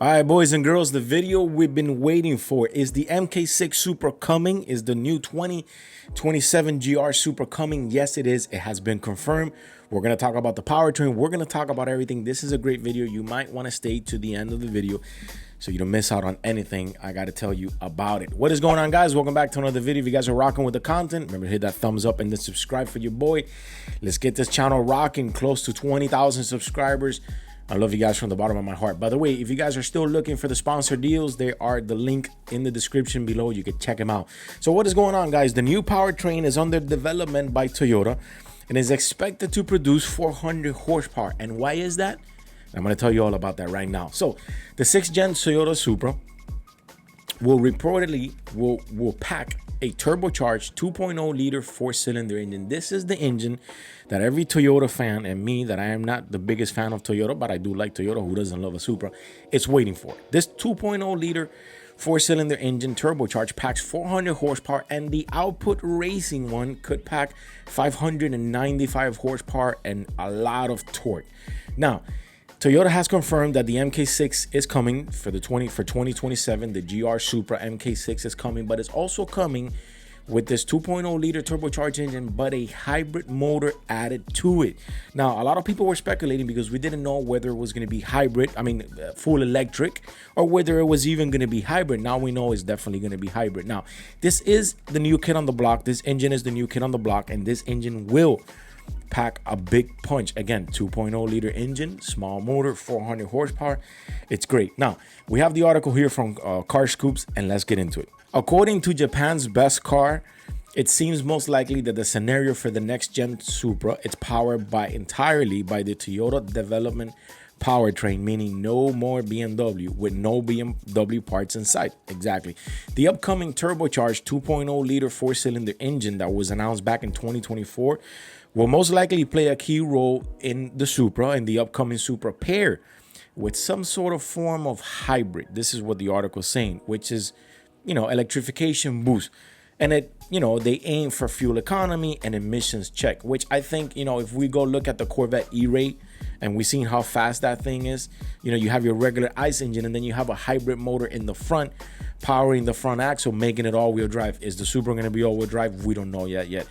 All right, boys and girls, the video we've been waiting for is the MK6 Supra coming. Is the new 2027 GR Supra coming? Yes, it is. It has been confirmed. We're going to talk about the powertrain. We're going to talk about everything. This is a great video. You might want to stay to the end of the video so you don't miss out on anything I got to tell you about it. What is going on, guys? Welcome back to another video. If you guys are rocking with the content, remember to hit that thumbs up and then subscribe for your boy. Let's get this channel rocking, close to 20,000 subscribers. I love you guys from the bottom of my heart. By the way, if you guys are still looking for the sponsor deals, they are the link in the description below. You can check them out. So what is going on, guys? The new powertrain is under development by Toyota and is expected to produce 400 horsepower. And why is that? I'm going to tell you all about that right now. So the 6th gen Toyota Supra will reportedly will pack a turbocharged 2.0 liter 4-cylinder engine. This is the engine that every Toyota fan, and me, that I am not the biggest fan of Toyota, but I do like Toyota, who doesn't love a Supra, it's waiting for. This 2.0 liter 4-cylinder engine turbocharged packs 400 horsepower, and the output racing one could pack 595 horsepower and a lot of torque. Now, Toyota has confirmed that the MK6 is coming for 2027. The GR Supra MK6 is coming, but it's also coming with this 2.0 liter turbocharged engine, but a hybrid motor added to it. Now, a lot of people were speculating because we didn't know whether it was going to be hybrid, full electric, or whether it was even going to be hybrid. Now we know it's definitely going to be hybrid. Now, this is the new kid on the block. This engine is the new kid on the block, and this engine will pack a big punch. Again, 2.0 liter engine, small motor, 400 horsepower. It's great. Now, we have the article here from Car Scoops, and let's get into it. According to Japan's Best Car, it seems most likely that the scenario for the next gen Supra, it's powered entirely by the Toyota development powertrain, meaning no more BMW, with no BMW parts in sight. Exactly. The upcoming turbocharged 2.0 liter 4-cylinder engine that was announced back in 2024 will most likely play a key role in the Supra and the upcoming Supra pair with some sort of form of hybrid. This is what the article is saying, which is, electrification boost. And they aim for fuel economy and emissions check, which I think, if we go look at the Corvette E-Ray and we've seen how fast that thing is, you have your regular ICE engine and then you have a hybrid motor in the front powering the front axle, making it all-wheel drive. Is the Supra going to be all-wheel drive? We don't know yet.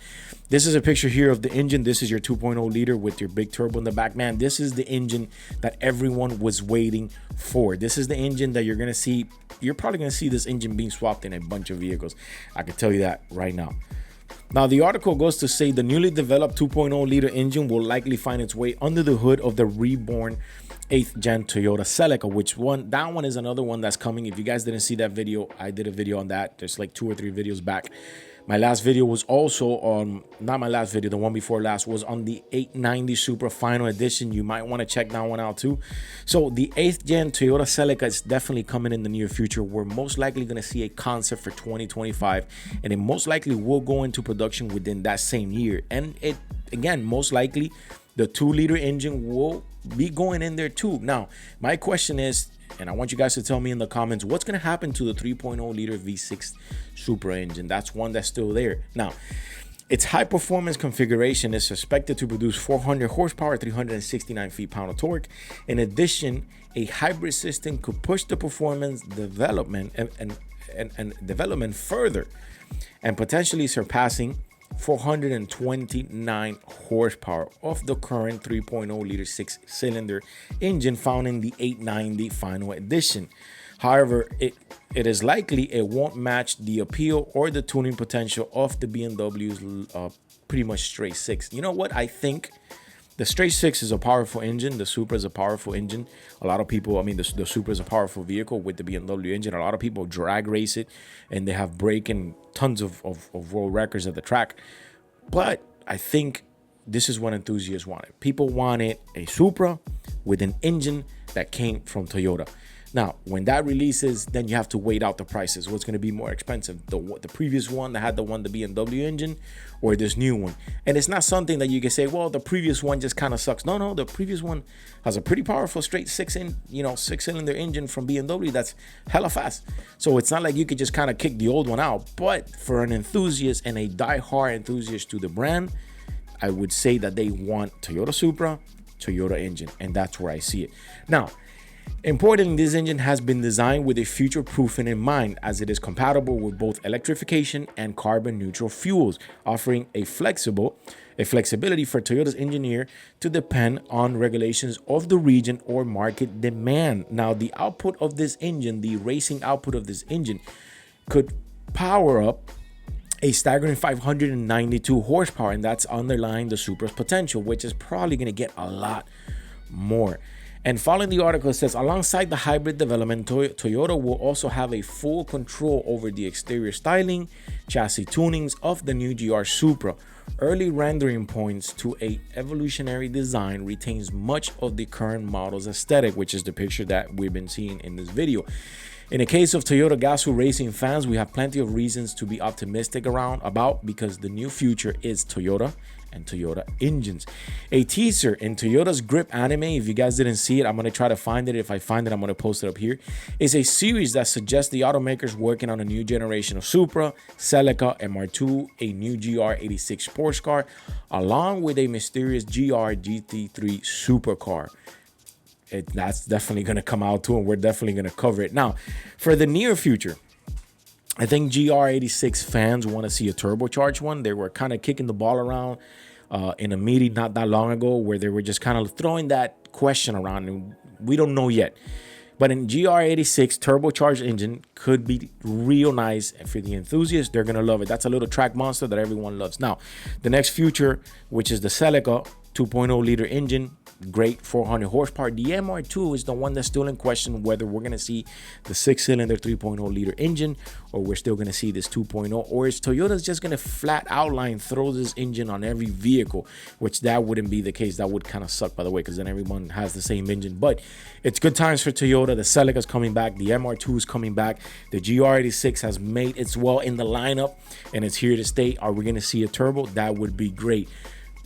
This is a picture here of the engine. This is your 2.0 liter with your big turbo in the back. Man, this is the engine that everyone was waiting for. This is the engine that you're going to see. You're probably going to see this engine being swapped in a bunch of vehicles. I can tell you that right now. Now, the article goes to say the newly developed 2.0 liter engine will likely find its way under the hood of the reborn 8th gen Toyota Celica, that one is another one that's coming. If you guys didn't see that video, I did a video on that. There's like 2 or 3 videos back. My last video was also on, not my last video, the one before last was on the 890 Supra Final Edition. You might want to check that one out too. So the 8th gen Toyota Celica is definitely coming in the near future. We're most likely going to see a concept for 2025, and it most likely will go into production within that same year. And it, again, most likely the 2-liter engine will be going in there too. Now, my question is, and I want you guys to tell me in the comments, what's going to happen to the 3.0 liter V6 Supra engine? That's one that's still there. Now, its high performance configuration is expected to produce 400 horsepower, 369 feet-pound of torque. In addition, a hybrid system could push the performance development and development further, and potentially surpassing 429 horsepower of the current 3.0 liter 6-cylinder engine found in the 890 Final Edition. However, it is likely it won't match the appeal or the tuning potential of the BMW's pretty much straight 6. You know what? I think the straight 6 is a powerful engine. The Supra is a powerful engine. A lot of people, the Supra is a powerful vehicle with the BMW engine. A lot of people drag race it, and they have breaking tons of world records at the track. But I think this is what enthusiasts wanted. People wanted a Supra with an engine that came from Toyota. Now, when that releases, then you have to wait out the prices. What's going to be more expensive? The previous one that had the BMW engine, or this new one? And it's not something that you can say, well, the previous one just kind of sucks. No, the previous one has a pretty powerful straight 6-cylinder engine from BMW that's hella fast. So it's not like you could just kind of kick the old one out. But for an enthusiast and a die-hard enthusiast to the brand, I would say that they want Toyota Supra, Toyota engine, and that's where I see it. Now, Importantly, this engine has been designed with a future proofing in mind, as it is compatible with both electrification and carbon neutral fuels, offering a flexibility for Toyota's engineer to depend on regulations of the region or market demand. Now, the output of this engine, the racing output of this engine, could power up a staggering 592 horsepower, and that's underlying the Supra's potential, which is probably going to get a lot more. And following the article, it says, alongside the hybrid development, Toyota will also have a full control over the exterior styling, chassis tunings of the new GR Supra. Early rendering points to a evolutionary design retains much of the current model's aesthetic, which is the picture that we've been seeing in this video. In the case of Toyota Gazoo racing fans, we have plenty of reasons to be optimistic about because the new future is Toyota and Toyota engines. A teaser in Toyota's Grip anime, if you guys didn't see it, I'm going to try to find it. If I find it, I'm going to post it up here. Is a series that suggests the automakers working on a new generation of Supra, Celica, MR2, a new GR86 sports car, along with a mysterious GR GT3 supercar. That's definitely going to come out too, and we're definitely going to cover it. Now, for the near future, I think GR86 fans want to see a turbocharged one. They were kind of kicking the ball around in a meeting not that long ago where they were just kind of throwing that question around, and we don't know yet. But in GR86, turbocharged engine could be real nice. And for the enthusiasts, they're going to love it. That's a little track monster that everyone loves. Now, the next future, which is the Celica 2.0 liter engine, great 400 horsepower. The MR2 is the one that's still in question, whether we're going to see the 6-cylinder 3.0 liter engine or we're still going to see this 2.0, or is Toyota's just going to flat outline throw this engine on every vehicle, which that wouldn't be the case. That would kind of suck, by the way, because then everyone has the same engine. But it's good times for Toyota. The Celica's coming back. The MR2 is coming back. The GR86 has made its well in the lineup and it's here to stay. Are we going to see a turbo? That would be great.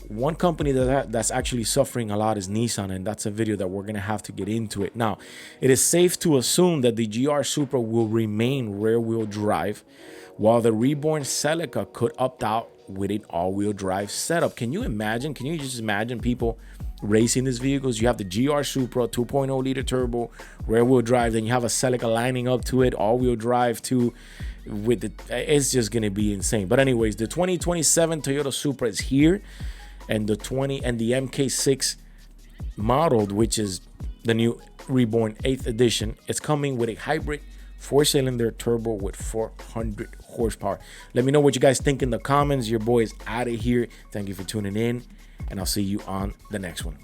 One company that's actually suffering a lot is Nissan, and that's a video that we're going to have to get into it. Now, it is safe to assume that the GR Supra will remain rear-wheel drive, while the reborn Celica could opt out with an all-wheel drive setup. Can you imagine? Can you just imagine people racing these vehicles? You have the GR Supra 2.0 liter turbo, rear-wheel drive, then you have a Celica lining up to it, all-wheel drive too. It's just going to be insane. But anyways, the 2027 Toyota Supra is here. And the MK6 modeled, which is the new reborn 8th edition, it's coming with a hybrid 4-cylinder turbo with 400 horsepower. Let me know what you guys think in the comments. Your boy is out of here. Thank you for tuning in, and I'll see you on the next one.